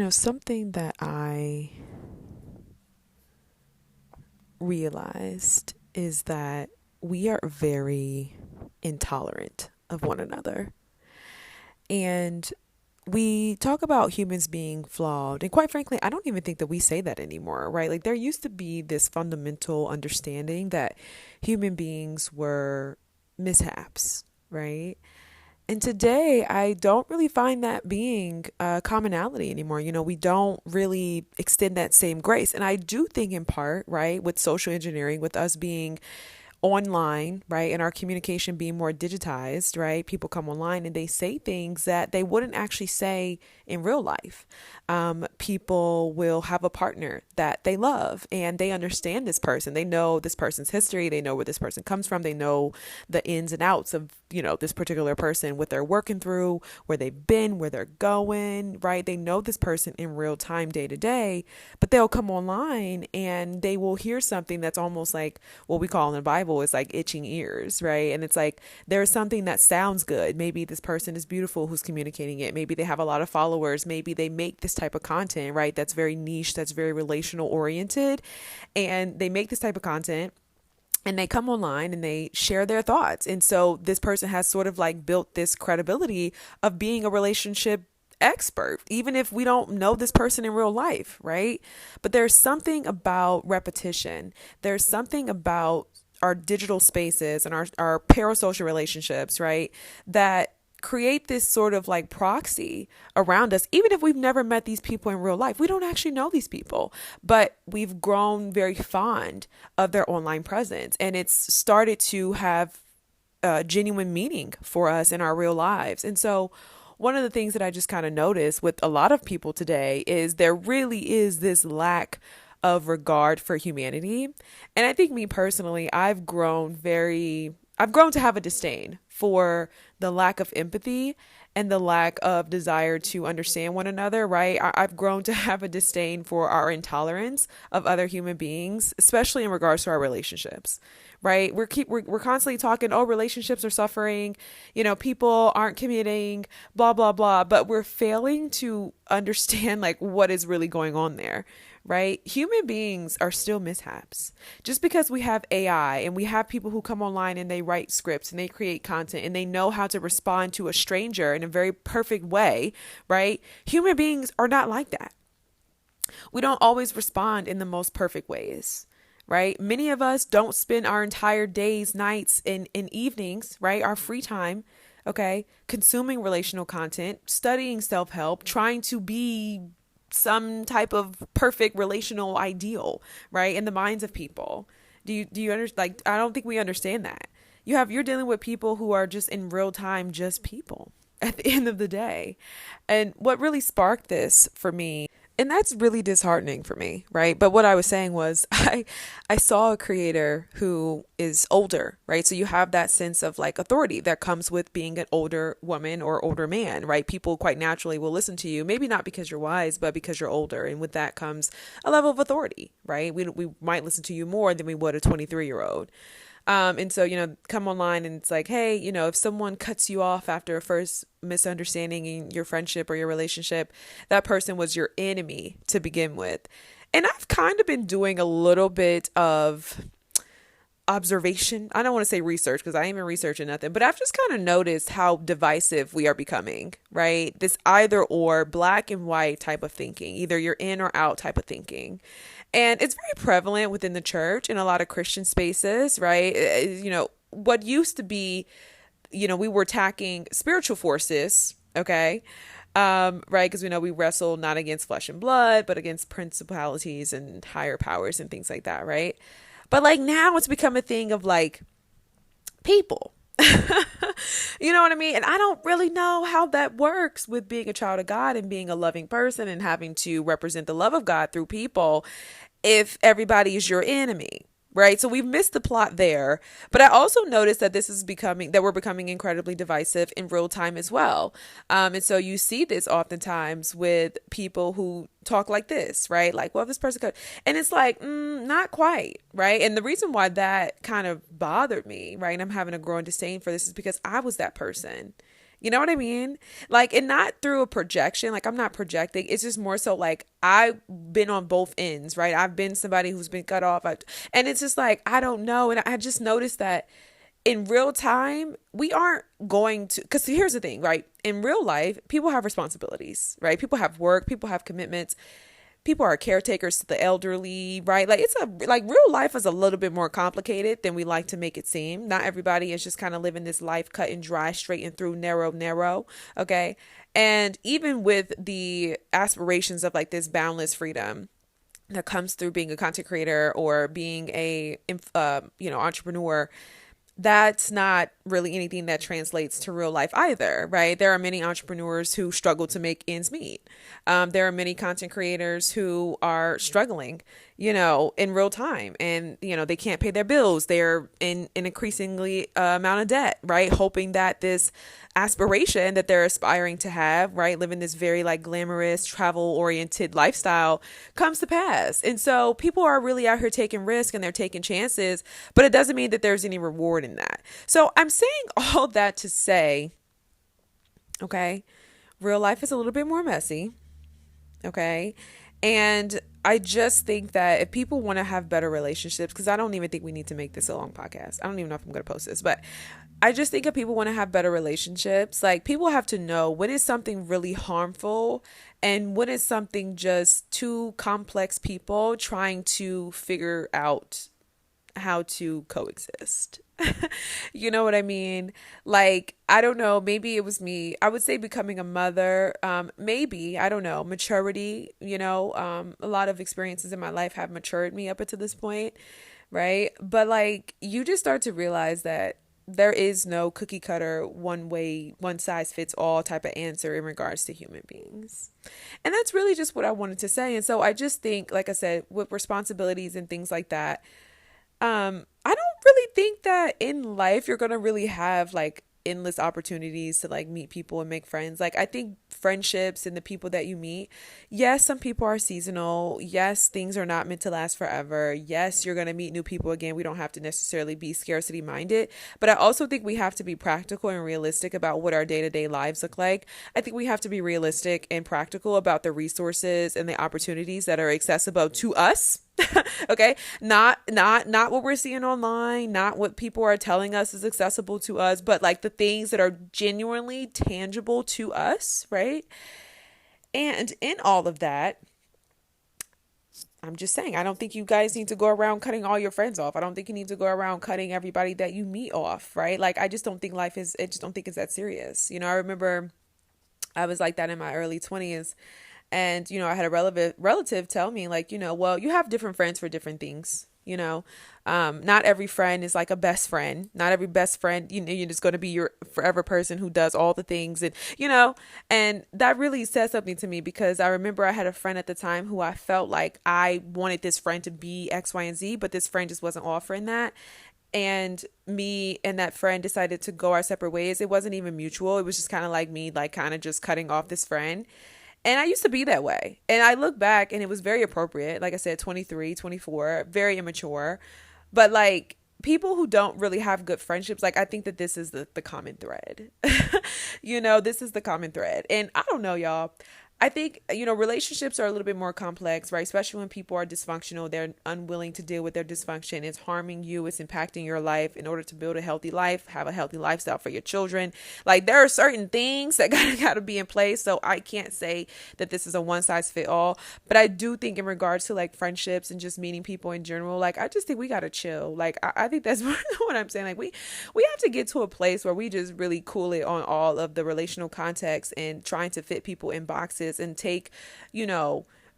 Something that I realized is that we are very intolerant of one another. And we talk about humans being flawed. And quite frankly, I don't even think that we say that anymore, right? Like there used to be this fundamental understanding that human beings were mishaps, right? And today, I don't really find that being a commonality anymore. We don't really extend that same grace. And I do think, in part, right, with social engineering, with us being online, right, and our communication being more digitized, right, people come online and they say things that they wouldn't actually say in real life. People will have a partner that they love and they understand this person. They know this person's history. They know where this person comes from. They know the ins and outs of, this particular person, what they're working through, where they've been, where they're going, right? They know this person in real time, day to day, but they'll come online and they will hear something that's almost like what we call in the Bible is like itching ears, right? And it's like there's something that sounds good. Maybe this person is beautiful who's communicating it. Maybe they have a lot of followers. Maybe they make this type of content, right? That's very niche, that's very relational oriented. And they make this type of content and they come online and they share their thoughts. And so this person has sort of like built this credibility of being a relationship expert, even if we don't know this person in real life, right? But there's something about repetition. There's something about our digital spaces and our parasocial relationships, right? That create this sort of like proxy around us, even if we've never met these people in real life. We don't actually know these people, but we've grown very fond of their online presence. And it's started to have genuine meaning for us in our real lives. And so, one of the things that I just kind of noticed with a lot of people today is there really is this lack of regard for humanity. And I think me personally, I've grown to have a disdain for the lack of empathy and the lack of desire to understand one another, right? I've grown to have a disdain for our intolerance of other human beings, especially in regards to our relationships, right? We're constantly talking, oh, relationships are suffering, people aren't committing, blah, blah, blah, but we're failing to understand like what is really going on there, right? Human beings are still mishaps. Just because we have AI and we have people who come online and they write scripts and they create content and they know how to respond to a stranger in a very perfect way, right? Human beings are not like that. We don't always respond in the most perfect ways, right? Many of us don't spend our entire days, nights, and evenings, right? Our free time, okay, consuming relational content, studying self help, trying to be some type of perfect relational ideal, right? In the minds of people. Do you understand? Like, I don't think we understand that. You're dealing with people who are just in real time, just people at the end of the day. And what really sparked this for me, and that's really disheartening for me, right? But what I was saying was I saw a creator who is older, right? So you have that sense of like authority that comes with being an older woman or older man, right? People quite naturally will listen to you, maybe not because you're wise, but because you're older. And with that comes a level of authority, right? We might listen to you more than we would a 23-year-old. And so, come online and it's like, hey, if someone cuts you off after a first misunderstanding in your friendship or your relationship, that person was your enemy to begin with. And I've kind of been doing a little bit of observation. I don't want to say research because I ain't been researching nothing, but I've just kind of noticed how divisive we are becoming, right? This either or black and white type of thinking, either you're in or out type of thinking. And it's very prevalent within the church in a lot of Christian spaces, right? What used to be, we were attacking spiritual forces, okay? Right? Because we know we wrestle not against flesh and blood, but against principalities and higher powers and things like that, right? But like now it's become a thing of like people. You know what I mean? And I don't really know how that works with being a child of God and being a loving person and having to represent the love of God through people if everybody is your enemy. Right. So we've missed the plot there. But I also noticed that we're becoming incredibly divisive in real time as well. And so you see this oftentimes with people who talk like this, right? Like, well, this person could, and it's like, not quite. Right. And the reason why that kind of bothered me, right, and I'm having a growing disdain for this is because I was that person. You know what I mean? Like, and not through a projection. Like, I'm not projecting. It's just more so like I've been on both ends, right? I've been somebody who's been cut off. And it's just like, I don't know. And I just noticed that in real time, we aren't going to, because here's the thing, right? In real life, people have responsibilities, right? People have work, people have commitments, people are caretakers to the elderly, right? Like like real life is a little bit more complicated than we like to make it seem. Not everybody is just kind of living this life cut and dry, straight and through, narrow, okay? And even with the aspirations of like this boundless freedom that comes through being a content creator or being a entrepreneur, that's not really anything that translates to real life either, right? There are many entrepreneurs who struggle to make ends meet. There are many content creators who are struggling, in real time, and they can't pay their bills. They're in an increasingly amount of debt, right? Hoping that this aspiration that they're aspiring to have, right, living this very like glamorous travel oriented lifestyle, comes to pass. And so people are really out here taking risks and they're taking chances, but it doesn't mean that there's any reward in that. So I'm saying all that to say, okay, real life is a little bit more messy, okay? And I just think that if people want to have better relationships, because I don't even think we need to make this a long podcast. I don't even know if I'm going to post this, but I just think if people want to have better relationships, like people have to know when is something really harmful and when is something just two complex people trying to figure out how to coexist. You know what I mean? Like, I don't know, maybe it was me. I would say becoming a mother, maybe, I don't know, maturity, a lot of experiences in my life have matured me up until this point, right? But like, you just start to realize that there is no cookie cutter, one way, one size fits all type of answer in regards to human beings. And that's really just what I wanted to say. And so I just think, like I said, with responsibilities and things like that, I don't really think that in life you're going to really have like endless opportunities to like meet people and make friends. Like I think friendships and the people that you meet, yes, some people are seasonal. Yes, things are not meant to last forever. Yes, you're going to meet new people again. We don't have to necessarily be scarcity minded, but I also think we have to be practical and realistic about what our day-to-day lives look like. I think we have to be realistic and practical about the resources and the opportunities that are accessible to us. Okay, not what we're seeing online, not what people are telling us is accessible to us, but like the things that are genuinely tangible to us, right? And in all of that, I'm just saying, I don't think you guys need to go around cutting all your friends off. I don't think you need to go around cutting everybody that you meet off, right? Like I just don't think I just don't think it's that serious. I remember I was like that in my early 20s. And, I had a relative tell me like, well, you have different friends for different things, not every friend is like a best friend. Not every best friend, you're just going to be your forever person who does all the things. And, and that really said something to me because I remember I had a friend at the time who I felt like I wanted this friend to be X, Y, and Z, but this friend just wasn't offering that. And me and that friend decided to go our separate ways. It wasn't even mutual. It was just kind of like me, like kind of just cutting off this friend. And I used to be that way. And I look back and it was very appropriate. Like I said, 23, 24, very immature. But like people who don't really have good friendships, like I think that this is the common thread. This is the common thread. And I don't know, y'all. I think, relationships are a little bit more complex, right? Especially when people are dysfunctional, they're unwilling to deal with their dysfunction. It's harming you. It's impacting your life. In order to build a healthy life, have a healthy lifestyle for your children. Like there are certain things that got to be in place. So I can't say that this is a one size fit all, but I do think in regards to like friendships and just meeting people in general, like I just think we got to chill. Like I think that's what I'm saying. Like we have to get to a place where we just really cool it on all of the relational context and trying to fit people in boxes and take,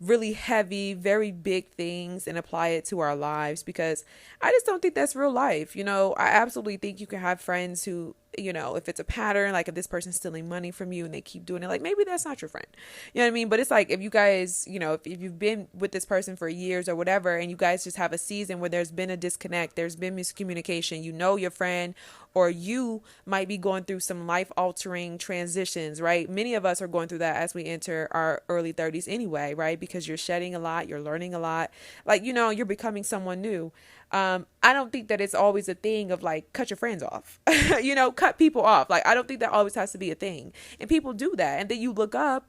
really heavy, very big things and apply it to our lives because I just don't think that's real life. I absolutely think you can have friends who, if it's a pattern, like if this person's stealing money from you and they keep doing it, like maybe that's not your friend. You know what I mean? But it's like if you guys, if you've been with this person for years or whatever, and you guys just have a season where there's been a disconnect, there's been miscommunication, your friend or you might be going through some life altering transitions, right? Many of us are going through that as we enter our early 30s anyway, right? Because you're shedding a lot, you're learning a lot, like, you're becoming someone new. I don't think that it's always a thing of like, cut your friends off, cut people off. Like, I don't think that always has to be a thing. And people do that. And then you look up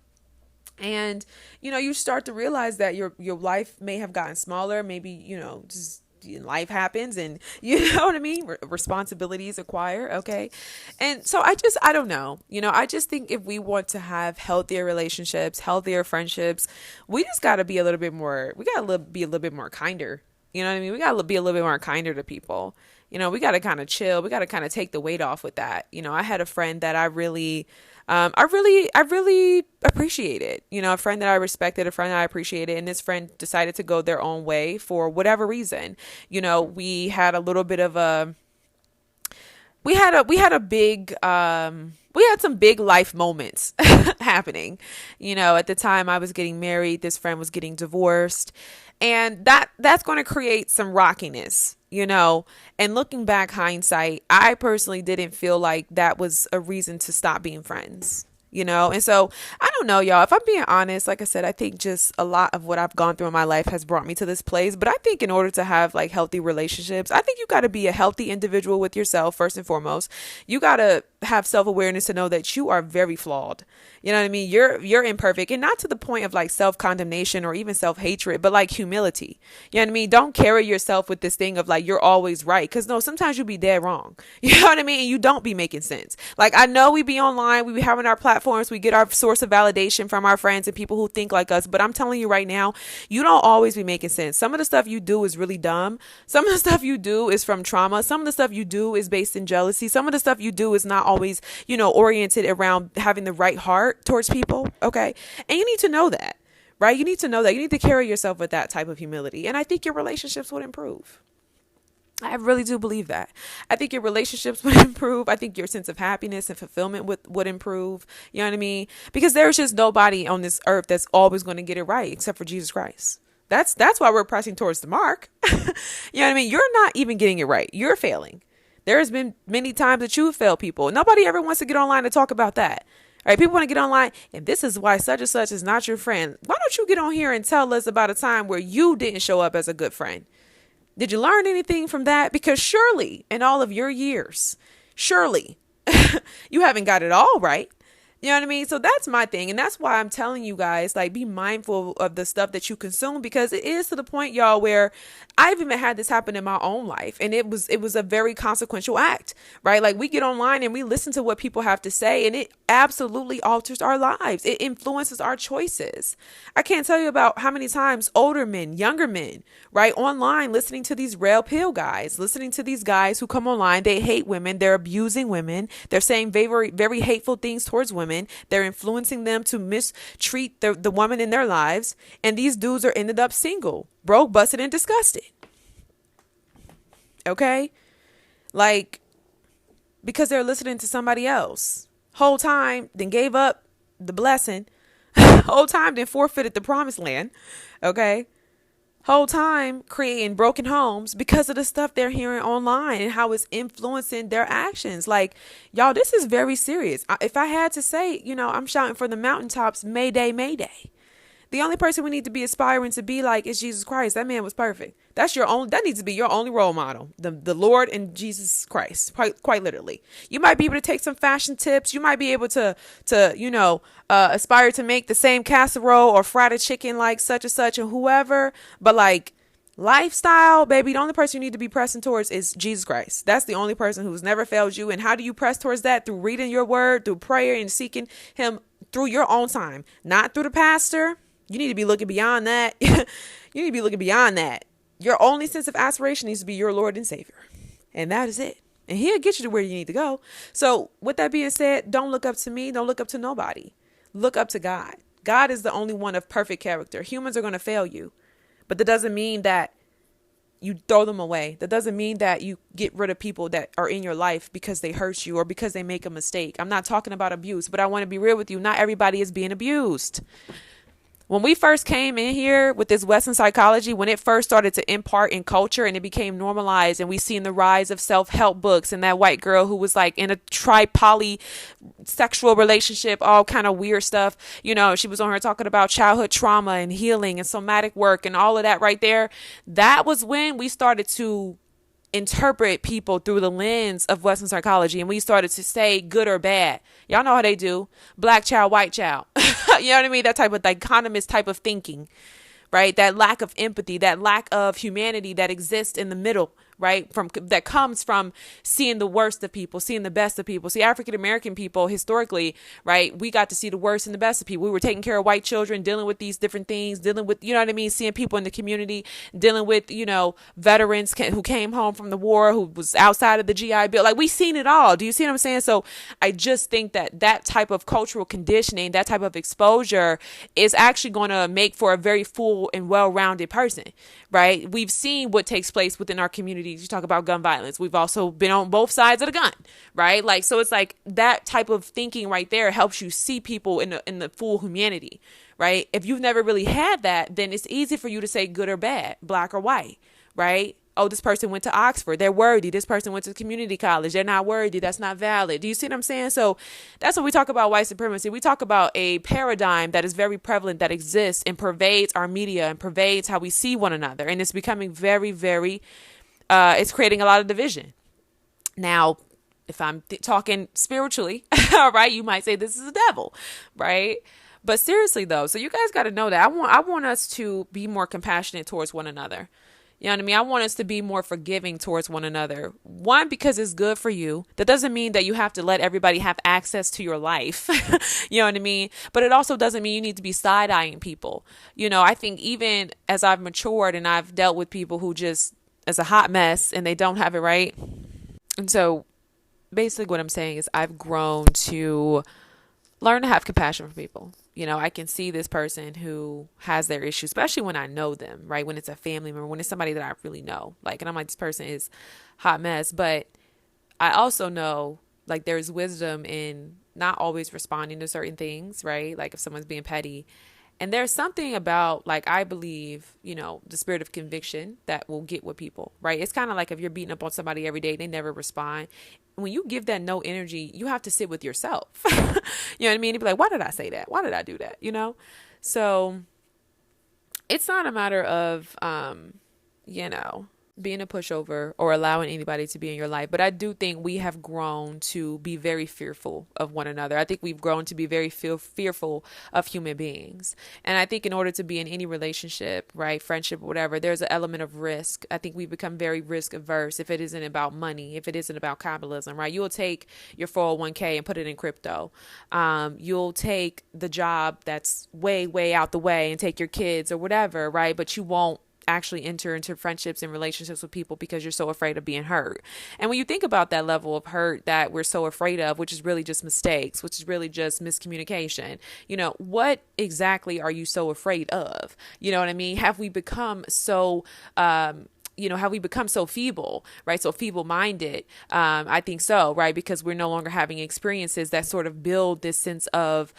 and, you start to realize that your life may have gotten smaller. Maybe, just life happens and you know what I mean? Responsibilities acquire. Okay. And so I don't know, I just think if we want to have healthier relationships, healthier friendships, we just got to be a little bit more, we got to be a little bit more kinder. You know what I mean? We got to be a little bit more kinder to people. We got to kind of chill. We got to kind of take the weight off with that. I had a friend that I really appreciated, a friend that I respected, a friend that I appreciated. And this friend decided to go their own way for whatever reason. We had a little bit of we had some big life moments happening. At the time I was getting married, this friend was getting divorced, and that's going to create some rockiness, and looking back, hindsight, I personally didn't feel like that was a reason to stop being friends. And so I don't know, y'all, if I'm being honest, like I said, I think just a lot of what I've gone through in my life has brought me to this place. But I think in order to have like healthy relationships, I think you got to be a healthy individual with yourself. First and foremost, you got to have self-awareness to know that you are very flawed. You know what I mean? You're imperfect, and not to the point of like self-condemnation or even self-hatred, but like humility. You know what I mean? Don't carry yourself with this thing of like, you're always right. Cause no, sometimes you be dead wrong. You know what I mean? And you don't be making sense. Like, I know we be online, we be having our platforms, we get our source of validation from our friends and people who think like us. But I'm telling you right now, you don't always be making sense. Some of the stuff you do is really dumb. Some of the stuff you do is from trauma. Some of the stuff you do is based in jealousy. Some of the stuff you do is not always, oriented around having the right heart towards people. Okay. And you need to know that, right? You need to know that. You need to carry yourself with that type of humility. And I think your relationships would improve. I really do believe that. I think your relationships would improve. I think your sense of happiness and fulfillment would improve. You know what I mean? Because there's just nobody on this earth that's always going to get it right except for Jesus Christ. That's why we're pressing towards the mark. You know what I mean? You're not even getting it right. You're failing. There has been many times that you've failed people. Nobody ever wants to get online to talk about that. All right, people want to get online, and this is why such and such is not your friend. Why don't you get on here and tell us about a time where you didn't show up as a good friend? Did you learn anything from that? Because surely in all of your years, surely you haven't got it all right. You know what I mean? So that's my thing. And that's why I'm telling you guys, like, be mindful of the stuff that you consume, because it is to the point, y'all, where I've even had this happen in my own life. And it was a very consequential act, right? Like, we get online and we listen to what people have to say, and it absolutely alters our lives. It influences our choices. I can't tell you about how many times older men, younger men, right, online, listening to these rail pill guys, listening to these guys who come online, they hate women, they're abusing women, they're saying very, very hateful things towards women. They're influencing them to mistreat the woman in their lives. And these dudes are ended up single, broke, busted, and disgusted. Okay? Like, because they're listening to somebody else. Whole time, then gave up the blessing. Whole time, then forfeited the promised land. Okay? Whole time creating broken homes because of the stuff they're hearing online and how it's influencing their actions. Like, y'all, this is very serious. If I had to say, I'm shouting from the mountaintops, Mayday, Mayday. The only person we need to be aspiring to be like is Jesus Christ. That man was perfect. That needs to be your only role model. The Lord and Jesus Christ, quite literally. You might be able to take some fashion tips. You might be able to aspire to make the same casserole or fried chicken like such and such and whoever. But like lifestyle, baby, the only person you need to be pressing towards is Jesus Christ. That's the only person who's never failed you. And how do you press towards that? Through reading your word, through prayer, and seeking him through your own time, not through the pastor. You need to be looking beyond that. You need to be looking beyond that. Your only sense of aspiration needs to be your Lord and Savior. And that is it. And he'll get you to where you need to go. So with that being said, don't look up to me. Don't look up to nobody. Look up to God. God is the only one of perfect character. Humans are going to fail you. But that doesn't mean that you throw them away. That doesn't mean that you get rid of people that are in your life because they hurt you or because they make a mistake. I'm not talking about abuse, but I want to be real with you. Not everybody is being abused. When we first came in here with this Western psychology, when it first started to impart in culture and it became normalized, and we seen the rise of self-help books and that white girl who was like in a tri-poly sexual relationship, all kind of weird stuff. She was on her talking about childhood trauma and healing and somatic work and all of that right there. That was when we started to interpret people through the lens of Western psychology, and we started to say good or bad. Y'all know how they do. Black child, white child. You know what I mean? That type of dichotomous type of thinking, right? That lack of empathy, that lack of humanity that exists in the middle, right? That comes from seeing the worst of people, seeing the best of people. See, African American people historically, right? We got to see the worst and the best of people. We were taking care of white children, dealing with these different things, dealing with, you know what I mean? Seeing people in the community, dealing with, veterans who came home from the war, who was outside of the GI Bill. Like, we seen it all. Do you see what I'm saying? So I just think that type of cultural conditioning, that type of exposure is actually going to make for a very full and well-rounded person, right? We've seen what takes place within our communities. You talk about gun violence. We've also been on both sides of the gun, right? Like, so it's like that type of thinking right there helps you see people in the full humanity, right? If you've never really had that, then it's easy for you to say good or bad, black or white, right? Oh, this person went to Oxford. They're worthy. This person went to community college. They're not worthy. That's not valid. Do you see what I'm saying? So that's when we talk about white supremacy. We talk about a paradigm that is very prevalent, that exists and pervades our media and pervades how we see one another. And it's becoming very, very, it's creating a lot of division. Now, if I'm talking spiritually, all right, you might say this is the devil, right? But seriously though, so you guys got to know that I want us to be more compassionate towards one another. You know what I mean? I want us to be more forgiving towards one another. One, because it's good for you. That doesn't mean that you have to let everybody have access to your life. You know what I mean? But it also doesn't mean you need to be side-eyeing people. I think even as I've matured and I've dealt with people who just is a hot mess and they don't have it right. And so basically what I'm saying is I've grown to learn to have compassion for people. I can see this person who has their issues, especially when I know them, right? When it's a family member, when it's somebody that I really know, and I'm like, this person is hot mess. But I also know, there's wisdom in not always responding to certain things, right? Like if someone's being petty. And there's something about, I believe, the spirit of conviction that will get with people, right? It's kind of like if you're beating up on somebody every day, they never respond. When you give that no energy, you have to sit with yourself. You know what I mean? You'd be like, why did I say that? Why did I do that? So it's not a matter of, being a pushover or allowing anybody to be in your life. But I do think we have grown to be very fearful of one another. I think we've grown to be very fearful of human beings. And I think in order to be in any relationship, right, friendship or whatever, there's an element of risk. I think we've become very risk averse if it isn't about money, if it isn't about capitalism, right? You'll take your 401k and put it in crypto. You'll take the job that's way, way out the way and take your kids or whatever, right? But you won't actually enter into friendships and relationships with people because you're so afraid of being hurt. And when you think about that level of hurt that we're so afraid of, which is really just mistakes, which is really just miscommunication, what exactly are you so afraid of? You know what I mean? Have we become so have we become so feeble, right? So feeble-minded? I think so, right? Because we're no longer having experiences that sort of build this sense of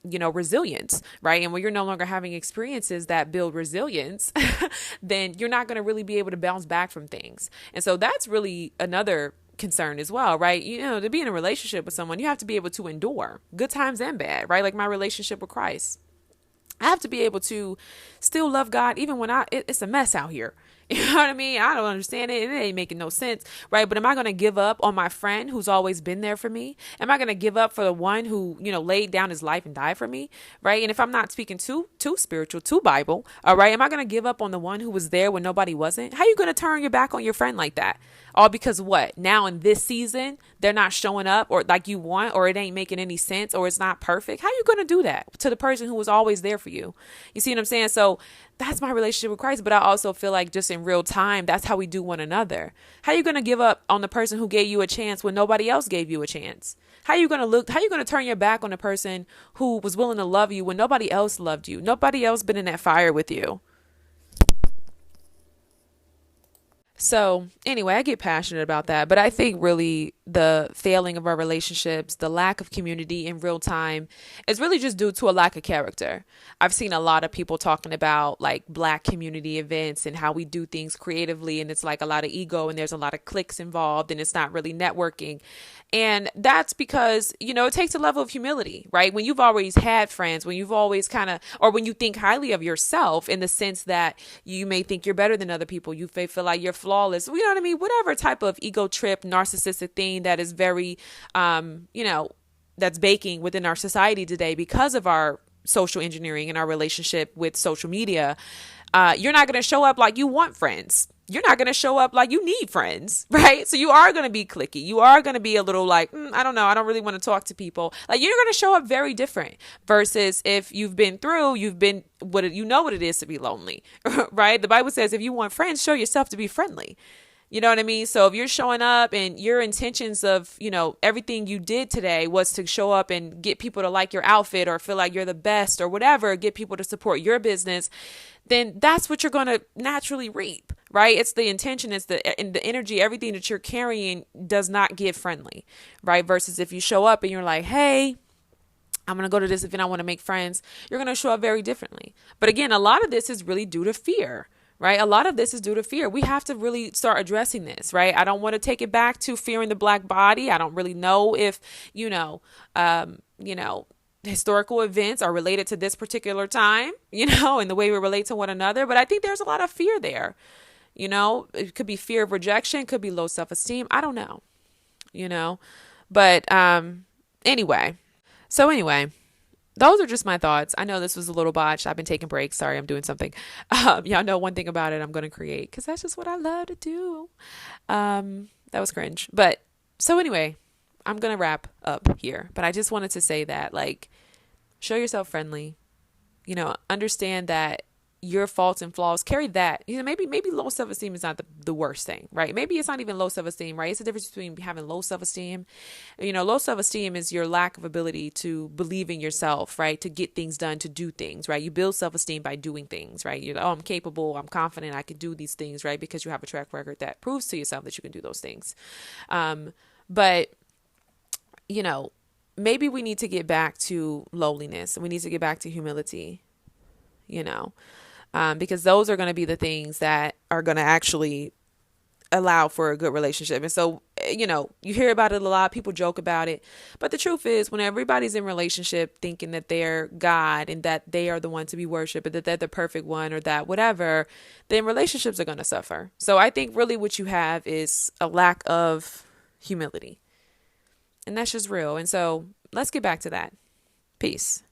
resilience, right? And when you're no longer having experiences that build resilience, then you're not going to really be able to bounce back from things. And so that's really another concern as well, right? To be in a relationship with someone, you have to be able to endure good times and bad, right? Like my relationship with Christ. I have to be able to still love God even when it's a mess out here. You know what I mean? I don't understand it. It ain't making no sense, right? But am I going to give up on my friend who's always been there for me? Am I going to give up for the one who, laid down his life and died for me, right? And if I'm not speaking too spiritual, too Bible, all right, am I going to give up on the one who was there when nobody wasn't? How you going to turn your back on your friend like that? All because what? Now in this season, they're not showing up or like you want, or it ain't making any sense, or it's not perfect. How you going to do that to the person who was always there for you? You see what I'm saying? So that's my relationship with Christ. But I also feel like just in real time, that's how we do one another. How you going to give up on the person who gave you a chance when nobody else gave you a chance? How you going to turn your back on the person who was willing to love you when nobody else loved you? Nobody else been in that fire with you. So, anyway, I get passionate about that, but I think really the failing of our relationships, the lack of community in real time is really just due to a lack of character. I've seen a lot of people talking about like black community events and how we do things creatively, and it's like a lot of ego and there's a lot of cliques involved and it's not really networking. And that's because, it takes a level of humility, right? When you've always had friends, when you've always kind of, or when you think highly of yourself in the sense that you may think you're better than other people, you may feel like you're flawless, you know what I mean? Whatever type of ego trip, narcissistic thing that is very, that's baking within our society today because of our social engineering and our relationship with social media, you're not going to show up like you want friends. You're not going to show up like you need friends, right? So you are going to be cliquey. You are going to be a little like, I don't know. I don't really want to talk to people. Like you're going to show up very different versus if you've been what it is to be lonely, right? The Bible says if you want friends, show yourself to be friendly. You know what I mean? So if you're showing up and your intentions of, everything you did today was to show up and get people to like your outfit or feel like you're the best or whatever, get people to support your business, then that's what you're going to naturally reap, right? It's the intention, it's the energy, everything that you're carrying does not get friendly, right? Versus if you show up and you're like, hey, I'm going to go to this event, I want to make friends, you're going to show up very differently. But again, a lot of this is really due to fear. Right? A lot of this is due to fear. We have to really start addressing this, right? I don't want to take it back to fearing the black body. I don't really know if, historical events are related to this particular time, and the way we relate to one another. But I think there's a lot of fear there. It could be fear of rejection, could be low self-esteem. I don't know, but anyway. So anyway, those are just my thoughts. I know this was a little botched. I've been taking breaks. Sorry, I'm doing something. Y'all know one thing about it I'm going to create because that's just what I love to do. That was cringe. But so anyway, I'm going to wrap up here. But I just wanted to say that, like, show yourself friendly. Understand that your faults and flaws, carry that. Maybe low self-esteem is not the worst thing, right? Maybe it's not even low self-esteem, right? It's the difference between having low self-esteem. Low self-esteem is your lack of ability to believe in yourself, right? To get things done, to do things, right? You build self-esteem by doing things, right? You're like, oh, I'm capable, I'm confident, I can do these things, right? Because you have a track record that proves to yourself that you can do those things. But maybe we need to get back to lowliness and we need to get back to humility, because those are going to be the things that are going to actually allow for a good relationship. And so, you hear about it a lot. People joke about it. But the truth is, when everybody's in relationship thinking that they're God and that they are the one to be worshipped, and that they're the perfect one or that whatever, then relationships are going to suffer. So I think really what you have is a lack of humility. And that's just real. And so let's get back to that. Peace.